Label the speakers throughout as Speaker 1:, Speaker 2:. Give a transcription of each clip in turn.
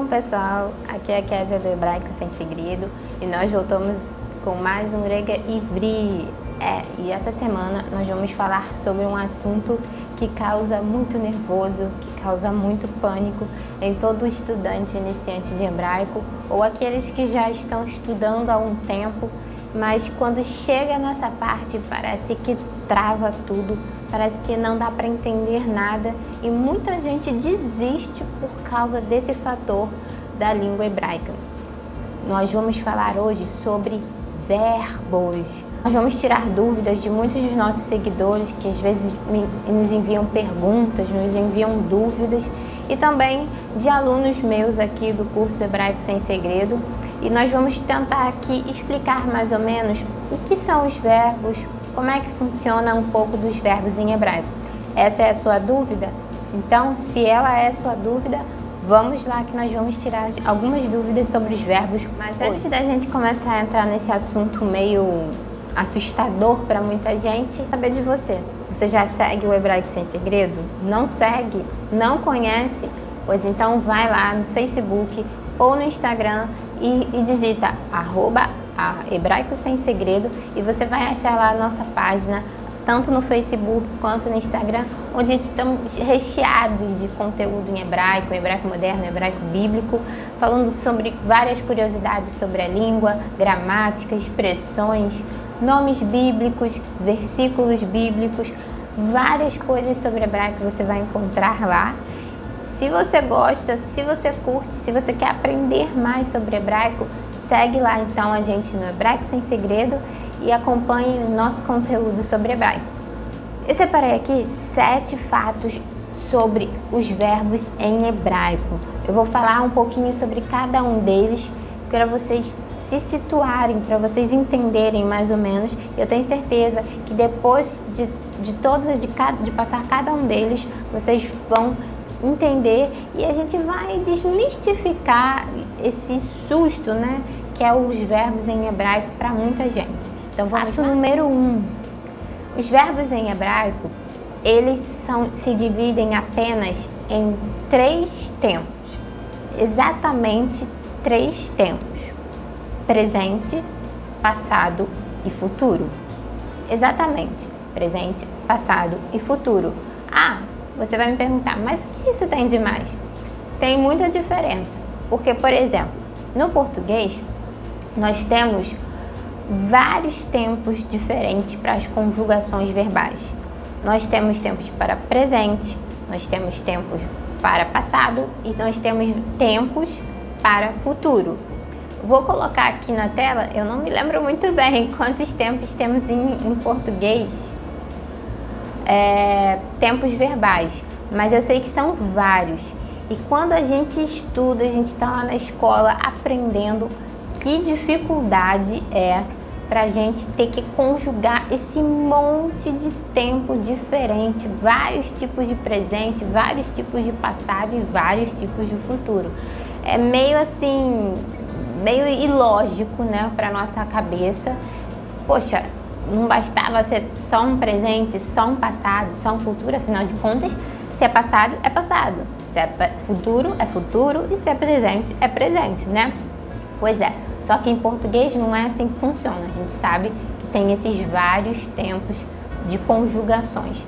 Speaker 1: Bom, pessoal, aqui é a Kézia do Hebraico Sem Segredo e nós voltamos com mais um Rega Ivri. E essa semana nós vamos falar sobre um assunto que causa muito nervoso, que causa muito pânico em todo estudante iniciante de hebraico ou aqueles que já estão estudando há um tempo, mas quando chega nessa parte parece que trava tudo, parece que não dá para entender nada e muita gente desiste por causa desse fator da língua hebraica. Nós vamos falar hoje sobre verbos. Nós vamos tirar dúvidas de muitos dos nossos seguidores que às vezes nos enviam perguntas, nos enviam dúvidas e também de alunos meus aqui do curso Hebraico Sem Segredo. E nós vamos tentar aqui explicar mais ou menos o que são os verbos, como é que funciona um pouco dos verbos em hebraico. Essa é a sua dúvida? Então, se ela é a sua dúvida, vamos lá que nós vamos tirar algumas dúvidas sobre os verbos. Mas antes da gente começar a entrar nesse assunto meio assustador para muita gente, saber de você. Você já segue o Hebraico Sem Segredo? Não segue? Não conhece? Pois então vai lá no Facebook ou no Instagram e digita @Hebraico Sem Segredo e você vai achar lá a nossa página, tanto no Facebook quanto no Instagram, onde estamos recheados de conteúdo em hebraico moderno, hebraico bíblico, falando sobre várias curiosidades sobre a língua, gramática, expressões, nomes bíblicos, versículos bíblicos, várias coisas sobre hebraico você vai encontrar lá. Se você gosta, se você curte, se você quer aprender mais sobre hebraico, segue lá então a gente no Hebraico Sem Segredo e acompanhe o nosso conteúdo sobre hebraico. Eu separei aqui 7 fatos sobre os verbos em hebraico. Eu vou falar um pouquinho sobre cada um deles para vocês se situarem, para vocês entenderem mais ou menos. Eu tenho certeza que depois de passar cada um deles, vocês vão entender e a gente vai desmistificar esse susto, né, que é os verbos em hebraico para muita gente. Então vamos lá. Número 1. Os verbos em hebraico, eles se dividem apenas em 3 tempos. Exatamente 3 tempos. Presente, passado e futuro. Exatamente. Presente, passado e futuro. Você vai me perguntar, mas o que isso tem de mais? Tem muita diferença, porque, por exemplo, no português, nós temos vários tempos diferentes para as conjugações verbais. Nós temos tempos para presente, nós temos tempos para passado e nós temos tempos para futuro. Vou colocar aqui na tela, eu não me lembro muito bem quantos tempos temos em português. Tempos verbais, mas eu sei que são vários. E quando a gente estuda, a gente está lá na escola aprendendo, que dificuldade é para a gente ter que conjugar esse monte de tempo diferente, vários tipos de presente, vários tipos de passado e vários tipos de futuro. É meio assim, meio ilógico, né, para nossa cabeça. Poxa, não bastava ser só um presente, só um passado, só um futuro, afinal de contas, se é passado, é passado. Se é futuro e se é presente, né? Pois é, só que em português não é assim que funciona. A gente sabe que tem esses vários tempos de conjugações.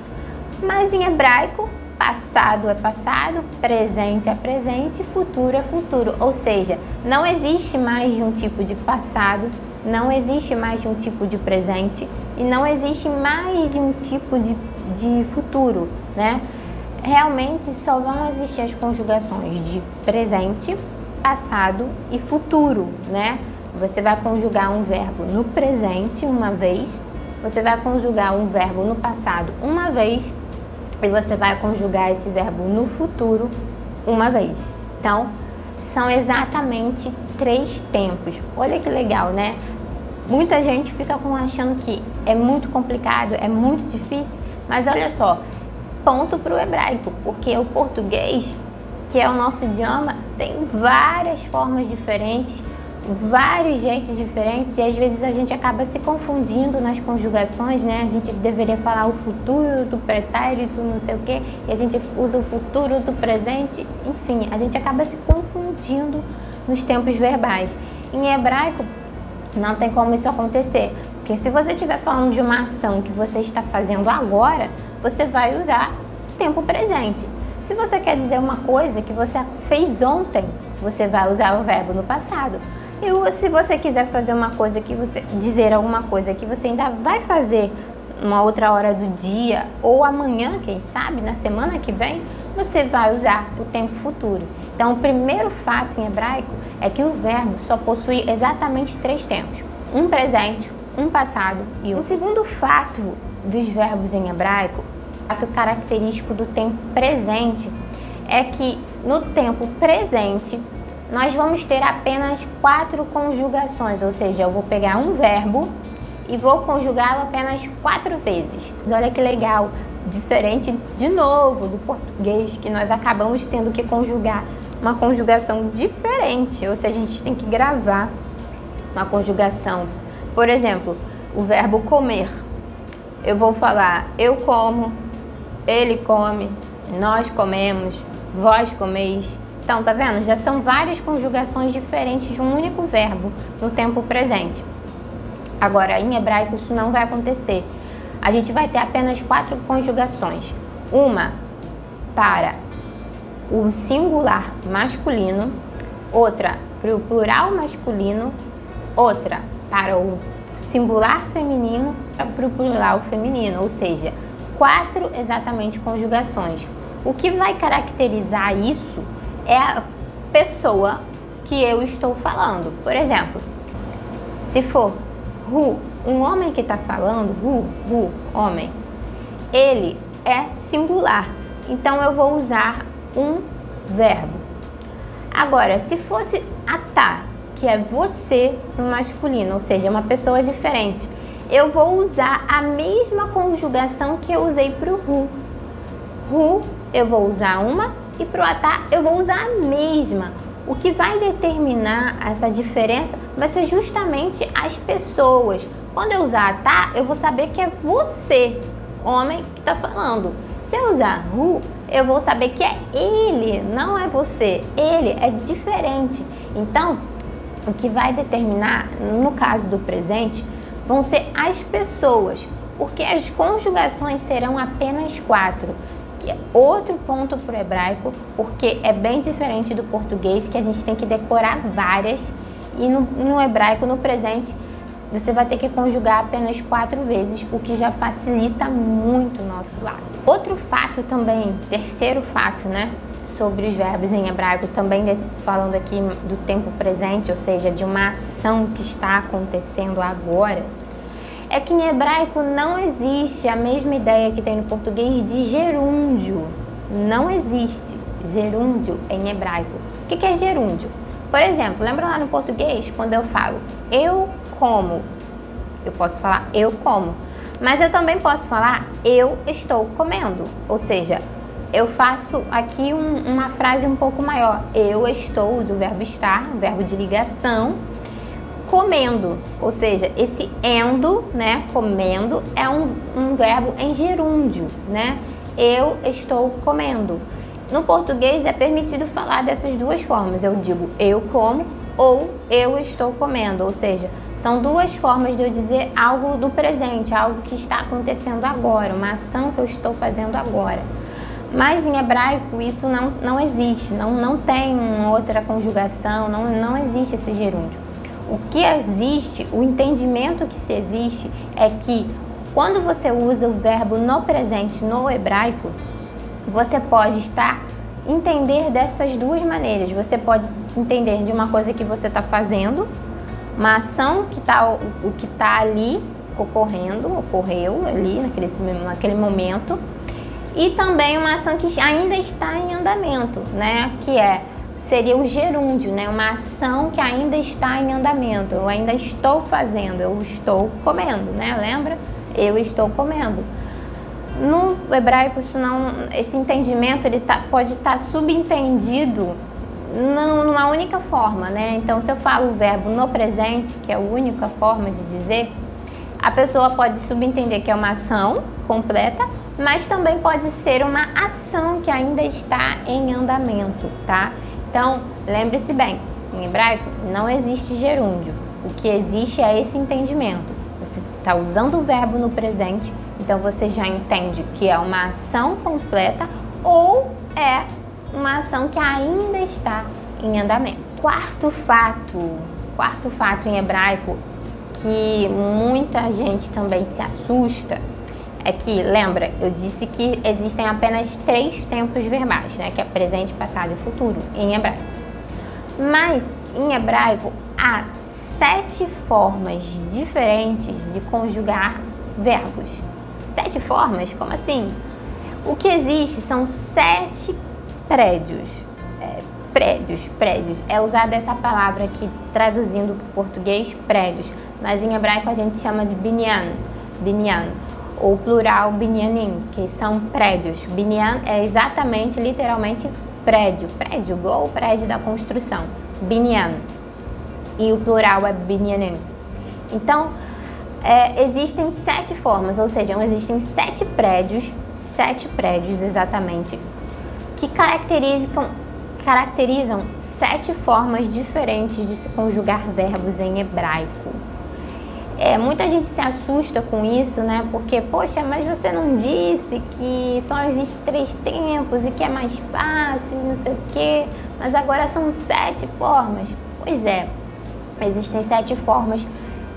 Speaker 1: Mas em hebraico, passado é passado, presente é presente, futuro é futuro. Ou seja, não existe mais de um tipo de passado, não existe mais de um tipo de presente e não existe mais de um tipo de futuro, né? Realmente só vão existir as conjugações de presente, passado e futuro, né? Você vai conjugar um verbo no presente uma vez, você vai conjugar um verbo no passado uma vez e você vai conjugar esse verbo no futuro uma vez. Então, são exatamente 3 tempos. Olha que legal, né? Muita gente fica achando que é muito complicado, é muito difícil, mas olha só, ponto para o hebraico, porque o português, que é o nosso idioma, tem várias formas diferentes, vários jeitos diferentes e às vezes a gente acaba se confundindo nas conjugações, né? A gente deveria falar o futuro do pretérito, não sei o quê, e a gente usa o futuro do presente, enfim, a gente acaba se confundindo nos tempos verbais. Em hebraico, não tem como isso acontecer, porque se você estiver falando de uma ação que você está fazendo agora, você vai usar tempo presente. Se você quer dizer uma coisa que você fez ontem, você vai usar o verbo no passado. E se você quiser fazer uma coisa dizer alguma coisa que você ainda vai fazer uma outra hora do dia ou amanhã, quem sabe, na semana que vem, você vai usar o tempo futuro. Então, o primeiro fato em hebraico é que o verbo só possui exatamente 3 tempos: um presente, um passado e um. O segundo fato dos verbos em hebraico, fato característico do tempo presente, é que no tempo presente nós vamos ter apenas 4 conjugações, ou seja, eu vou pegar um verbo e vou conjugá-lo apenas 4 vezes. Mas olha que legal, diferente de novo do português, que nós acabamos tendo que conjugar uma conjugação diferente, ou seja, a gente tem que gravar uma conjugação. Por exemplo, o verbo comer. Eu vou falar eu como, ele come, nós comemos, vós comeis. Então, tá vendo? Já são várias conjugações diferentes de um único verbo no tempo presente. Agora, em hebraico, isso não vai acontecer. A gente vai ter apenas 4 conjugações. Uma para o singular masculino, outra para o plural masculino, outra para o singular feminino e para o plural feminino, ou seja, 4 exatamente conjugações. O que vai caracterizar isso é a pessoa que eu estou falando. Por exemplo, se for um homem que está falando, homem, ele é singular, então eu vou usar um verbo. Agora, se fosse atá, que é você no masculino, ou seja, uma pessoa diferente, eu vou usar a mesma conjugação que eu usei para o eu vou usar uma e para o atá eu vou usar a mesma. O que vai determinar essa diferença vai ser justamente as pessoas. Quando eu usar atá, eu vou saber que é você, homem, que está falando. Se eu usar eu vou saber que é ele, não é você. Ele é diferente. Então, o que vai determinar, no caso do presente, vão ser as pessoas, porque as conjugações serão apenas 4. Que é outro ponto para o hebraico, porque é bem diferente do português, que a gente tem que decorar várias, e no hebraico, no presente, você vai ter que conjugar apenas 4 vezes, o que já facilita muito o nosso lado. Outro fato também, terceiro fato, né, sobre os verbos em hebraico, também falando aqui do tempo presente, ou seja, de uma ação que está acontecendo agora, é que em hebraico não existe a mesma ideia que tem no português de gerúndio. Não existe gerúndio em hebraico. O que é gerúndio? Por exemplo, lembra lá no português, quando eu falo eu como, eu posso falar eu como, mas eu também posso falar eu estou comendo. Ou seja, eu faço aqui uma frase um pouco maior. Eu estou, uso o verbo estar, o verbo de ligação, comendo, ou seja, esse endo, né, comendo, é um verbo em gerúndio, né? Eu estou comendo. No português é permitido falar dessas duas formas. Eu digo eu como ou eu estou comendo, ou seja, são duas formas de eu dizer algo do presente, algo que está acontecendo agora, uma ação que eu estou fazendo agora. Mas em hebraico isso não existe, não tem uma outra conjugação, não existe esse gerúndio. O que existe, o entendimento que se existe é que quando você usa o verbo no presente no hebraico, você pode entender dessas duas maneiras. Você pode entender de uma coisa que você está fazendo, uma ação que está ali ocorreu ali naquele momento, e também uma ação que ainda está em andamento, né? Seria o gerúndio, né? Uma ação que ainda está em andamento. Eu ainda estou fazendo, eu estou comendo, né? Lembra? Eu estou comendo. No hebraico, esse entendimento pode estar subentendido numa única forma, né? Então, se eu falo o verbo no presente, que é a única forma de dizer, a pessoa pode subentender que é uma ação completa, mas também pode ser uma ação que ainda está em andamento, tá? Então, lembre-se bem, em hebraico não existe gerúndio. O que existe é esse entendimento. Você está usando o verbo no presente, então você já entende que é uma ação completa ou é uma ação que ainda está em andamento. Quarto fato em hebraico que muita gente também se assusta é que, lembra, eu disse que existem apenas 3 tempos verbais, né? Que é presente, passado e futuro em hebraico. Mas em hebraico há 7 formas diferentes de conjugar verbos. 7 formas? Como assim? O que existe são 7 prédios. Prédios. É usada essa palavra aqui, traduzindo para o português, prédios. Mas em hebraico a gente chama de binyan. Ou plural binyanim, que são prédios. Binyan é exatamente, literalmente, prédio, igual o prédio da construção. Binyan. E o plural é binyanim. Então, existem 7 formas, ou seja, existem 7 prédios exatamente, que caracterizam 7 formas diferentes de se conjugar verbos em hebraico. Muita gente se assusta com isso, né? Porque, poxa, mas você não disse que só existem 3 tempos e que é mais fácil, não sei o quê, mas agora são 7 formas. Pois é, existem 7 formas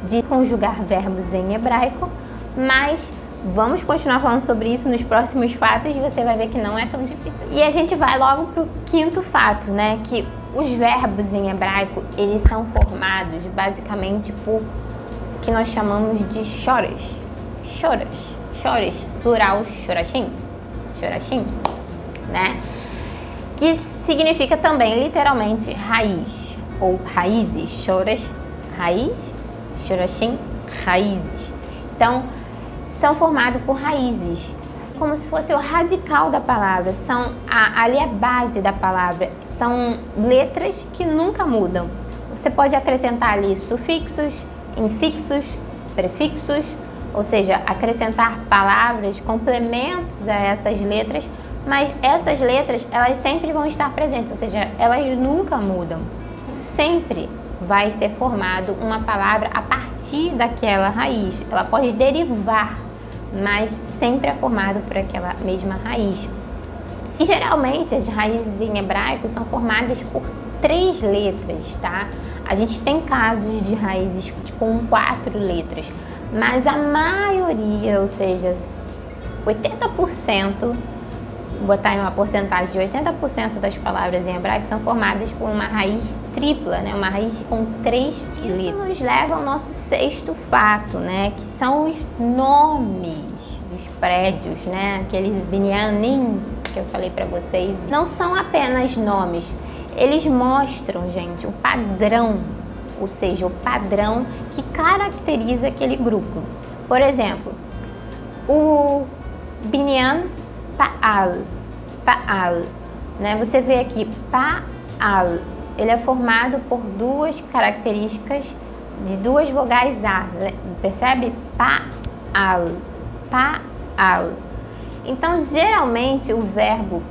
Speaker 1: de conjugar verbos em hebraico, mas vamos continuar falando sobre isso nos próximos fatos e você vai ver que não é tão difícil. E a gente vai logo para o 5º fato, né? Que os verbos em hebraico, eles são formados basicamente por que nós chamamos de shoresh, plural shorashim, né? Que significa também literalmente raiz ou raízes, shoresh, raiz, shorashim, raízes. Então, são formados por raízes, como se fosse o radical da palavra, ali é a base da palavra, são letras que nunca mudam. Você pode acrescentar ali sufixos, infixos, prefixos, ou seja, acrescentar palavras, complementos a essas letras, mas essas letras, elas sempre vão estar presentes, ou seja, elas nunca mudam. Sempre vai ser formado uma palavra a partir daquela raiz. Ela pode derivar, mas sempre é formado por aquela mesma raiz. E geralmente as raízes em hebraico são formadas por 3 letras, tá? A gente tem casos de raízes com 4 letras, mas a maioria, ou seja, 80%, vou botar em uma porcentagem de 80% das palavras em hebraico são formadas por uma raiz tripla, né? Uma raiz com 3 letras. Isso nos leva ao nosso 6º fato, né? Que são os nomes dos prédios, né? Aqueles binyanins que eu falei para vocês. Não são apenas nomes. Eles mostram, gente, o padrão, ou seja, o padrão que caracteriza aquele grupo. Por exemplo, o binyan Pa'al, né? Você vê aqui, Pa'al, ele é formado por 2 características de 2 vogais A, percebe? Pa'al. Então, geralmente, o verbo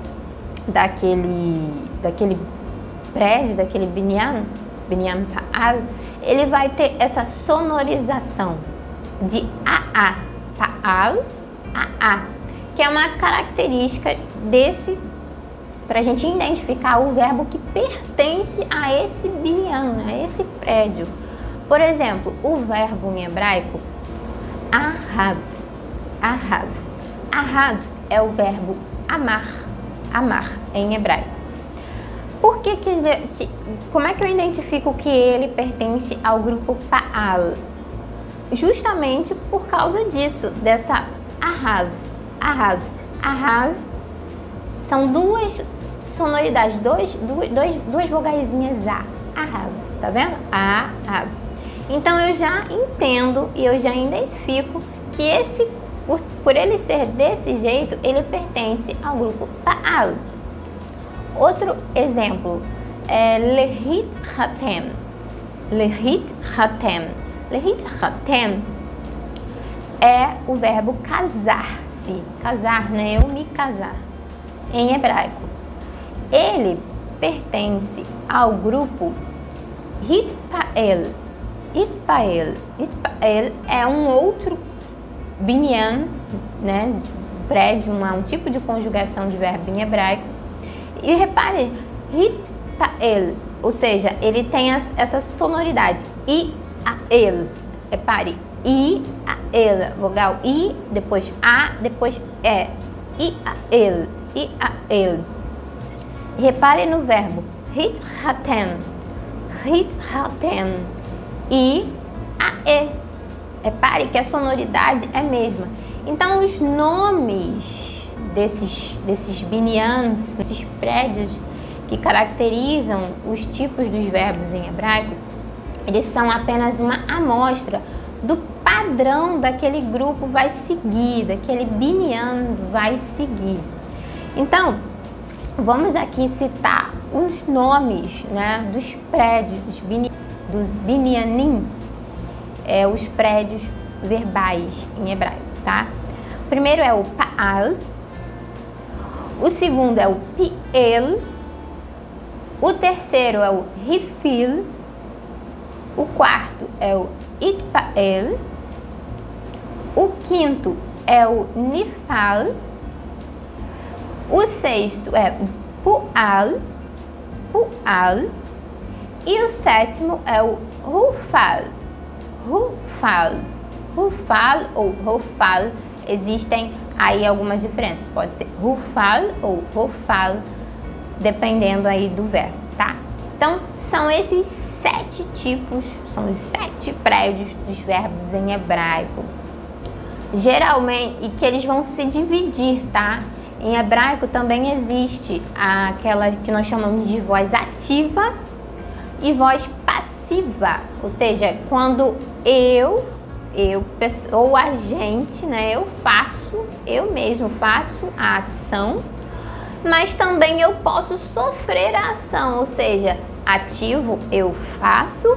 Speaker 1: daquele prédio, daquele binyan Pa'al, ele vai ter essa sonorização de AA, Pa'al, AA, que é uma característica para a gente identificar o verbo que pertence a esse binyan, a esse prédio. Por exemplo, o verbo em hebraico, ahav. Ahav é o verbo amar em hebraico. Como é que eu identifico que ele pertence ao grupo Pa'al? Justamente por causa disso, dessa ahav. São 2 sonoridades, duas vogaizinhas A. Ahav, tá vendo? Ahav. Então eu já entendo e eu já identifico que por ele ser desse jeito, ele pertence ao grupo Pa'al. Outro exemplo é להתחתן. להתחתן. להתחתן é o verbo casar-se. Casar, né? Eu me casar. Em hebraico. Ele pertence ao grupo Hitpael. Hitpael. Hitpael é um outro binyan, né? De prédio, um tipo de conjugação de verbo em hebraico. E repare, Hitpael, ou seja, ele tem essa sonoridade. I-a-el. Repare, I-a-el. Vogal I, depois A, depois E. I-a-el. I-a-el. Repare no verbo hitchaten. Hitchaten. I-a-e. Repare que a sonoridade é a mesma. Então, os nomes desses binyans, desses prédios que caracterizam os tipos dos verbos em hebraico, eles são apenas uma amostra do padrão daquele grupo vai seguir, daquele binyan vai seguir. Então, vamos aqui citar os nomes, né, dos prédios, dos binyanim, os prédios verbais em hebraico, tá? O primeiro é o Pa'al, o segundo é o Pi'el, o terceiro é o Rifil, o quarto é o Itpael, o quinto é o Nifal, o sexto é Pu'al, Pu'al, e o sétimo é o Rufal, Rufal, Rufal ou Rufal. Existem aí algumas diferenças, pode ser Rufal ou Rufal, dependendo aí do verbo, tá? Então, são esses 7 tipos, são os 7 prédios dos verbos em hebraico. Geralmente, e que eles vão se dividir, tá? Em hebraico também existe aquela que nós chamamos de voz ativa e voz passiva, ou seja, quando ou a gente, né, eu mesmo faço a ação, mas também eu posso sofrer a ação, ou seja, ativo eu faço,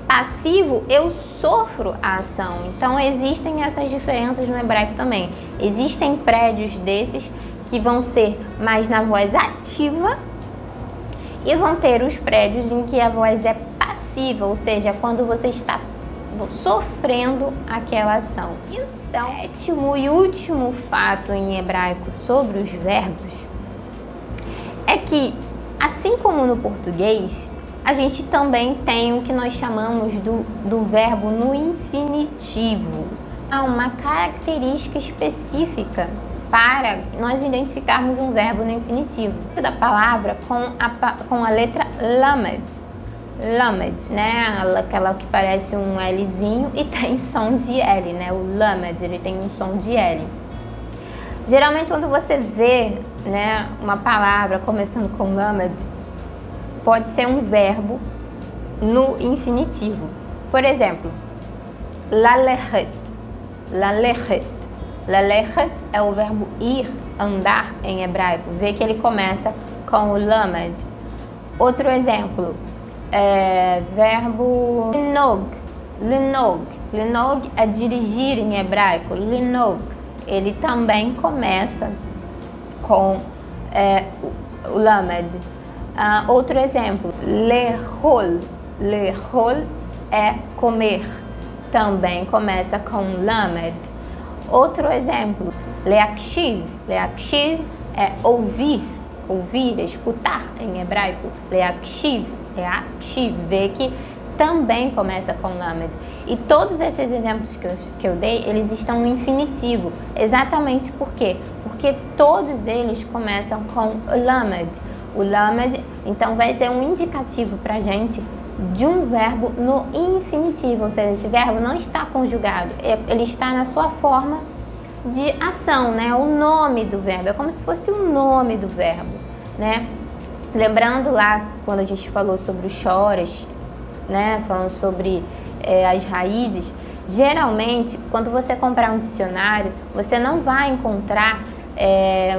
Speaker 1: passivo eu sofro a ação. Então existem essas diferenças no hebraico também. Existem prédios desses que vão ser mais na voz ativa e vão ter os prédios em que a voz é passiva, ou seja, quando você está sofrendo aquela ação. E o sétimo e último fato em hebraico sobre os verbos é que, assim como no português, a gente também tem o que nós chamamos do verbo no infinitivo. Há uma característica específica para nós identificarmos um verbo no infinitivo. Da palavra com a letra lamed. Lamed, né? Aquela que parece um Lzinho e tem som de L, né? O lamed, ele tem um som de L. Geralmente, quando você vê, né, uma palavra começando com lamed, pode ser um verbo no infinitivo. Por exemplo, lalechet. Lalechet. Lalechet é o verbo ir, andar em hebraico. Vê que ele começa com o lamed. Outro exemplo, verbo linog. Linog. Linog é dirigir em hebraico. Linog. Ele também começa com o lamed. Outro exemplo, lechol. Lechol é comer. Também começa com lamed. Outro exemplo, leakshiv. Leakshiv é ouvir. Ouvir, escutar em hebraico. Leakshiv. Leakshiv, vê que também começa com lamed. E todos esses exemplos que eu dei, eles estão no infinitivo. Exatamente por quê? Porque todos eles começam com o lamed. O lamed, então, vai ser um indicativo para a gente de um verbo no infinitivo, ou seja, esse verbo não está conjugado, ele está na sua forma de ação, né? O nome do verbo, é como se fosse o nome do verbo, né? Lembrando lá, quando a gente falou sobre os choras, né? Falando sobre as raízes, geralmente, quando você comprar um dicionário, você não vai encontrar,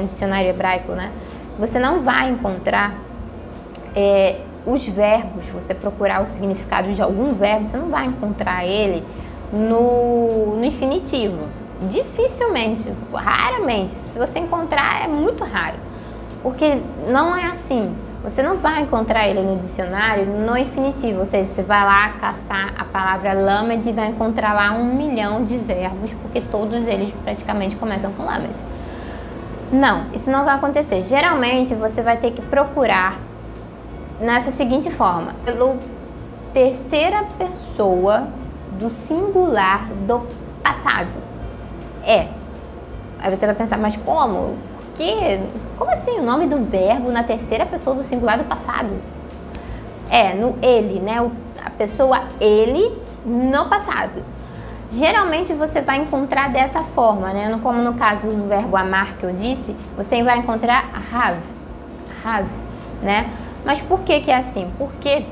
Speaker 1: um dicionário hebraico, né? Você não vai encontrar os verbos, você procurar o significado de algum verbo, você não vai encontrar ele no infinitivo. Dificilmente, raramente. Se você encontrar, é muito raro. Porque não é assim. Você não vai encontrar ele no dicionário no infinitivo. Ou seja, você vai lá caçar a palavra lamed e vai encontrar lá 1 milhão de verbos, porque todos eles praticamente começam com lamed. Não, isso não vai acontecer. Geralmente, você vai ter que procurar nessa seguinte forma: pela terceira pessoa do singular do passado. Aí você vai pensar, mas como? Por quê? Como assim? O nome do verbo na terceira pessoa do singular do passado? No ele, né? A pessoa ele no passado. Geralmente você vai encontrar dessa forma, né? Como no caso do verbo amar que eu disse, você vai encontrar have, né? Mas por que é assim? Porque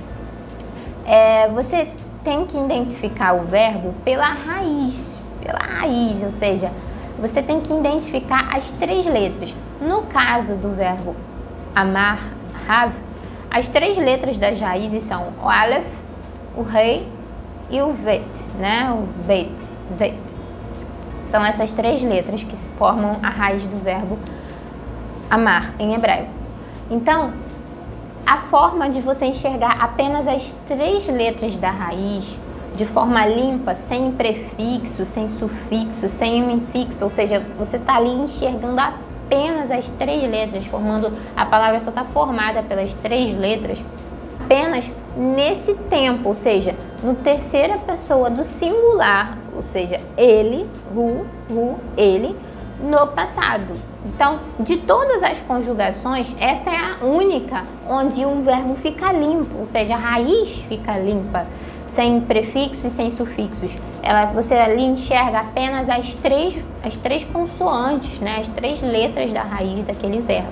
Speaker 1: você tem que identificar o verbo pela raiz, ou seja, você tem que identificar as 3 letras. No caso do verbo amar, have, as 3 letras das raízes são o aleph, o rei e o vet, né? O vet. São essas 3 letras que formam a raiz do verbo amar em hebraico. Então, a forma de você enxergar apenas as 3 letras da raiz de forma limpa, sem prefixo, sem sufixo, sem um infixo, ou seja, você está ali enxergando apenas as 3 letras, formando a palavra só está formada pelas 3 letras, apenas nesse tempo, ou seja, no terceira pessoa do singular, ou seja, ele, ele, no passado. Então, de todas as conjugações, essa é a única onde o verbo fica limpo, ou seja, a raiz fica limpa, sem prefixos e sem sufixos. Você ali enxerga apenas as três consoantes, né? As 3 letras da raiz daquele verbo.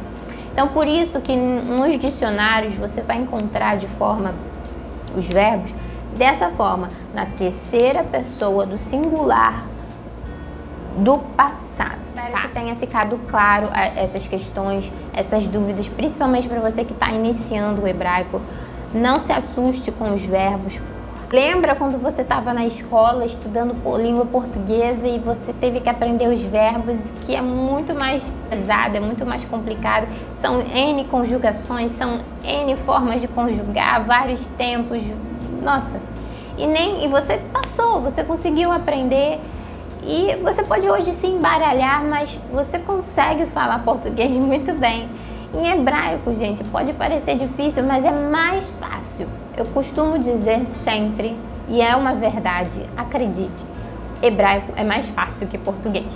Speaker 1: Então, por isso que nos dicionários você vai encontrar os verbos dessa forma, na terceira pessoa do singular do passado. Espero que tenha ficado claro essas questões, essas dúvidas, principalmente para você que está iniciando o hebraico. Não se assuste com os verbos. Lembra quando você estava na escola estudando língua portuguesa e você teve que aprender os verbos, que é muito mais pesado, é muito mais complicado. São N conjugações, são N formas de conjugar, vários tempos. Nossa, e você passou, você conseguiu aprender. E você pode hoje se embaralhar, mas você consegue falar português muito bem. Em hebraico, gente, pode parecer difícil, mas é mais fácil. Eu costumo dizer sempre, e é uma verdade, acredite, hebraico é mais fácil que português.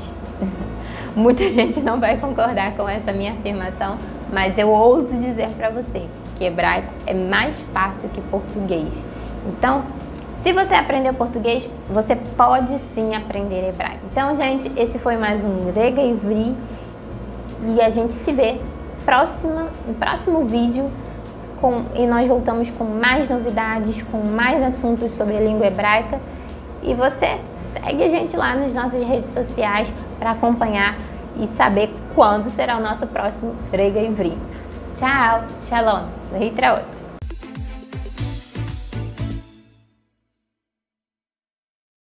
Speaker 1: Muita gente não vai concordar com essa minha afirmação, mas eu ouso dizer para você que hebraico é mais fácil que português. Então, se você aprendeu português, você pode sim aprender hebraico. Então, gente, esse foi mais um Rega Ivri e a gente se vê no próximo vídeo e nós voltamos com mais novidades, com mais assuntos sobre a língua hebraica. E você segue a gente lá nas nossas redes sociais para acompanhar e saber quando será o nosso próximo Rega Ivri. Tchau, shalom, להתראות.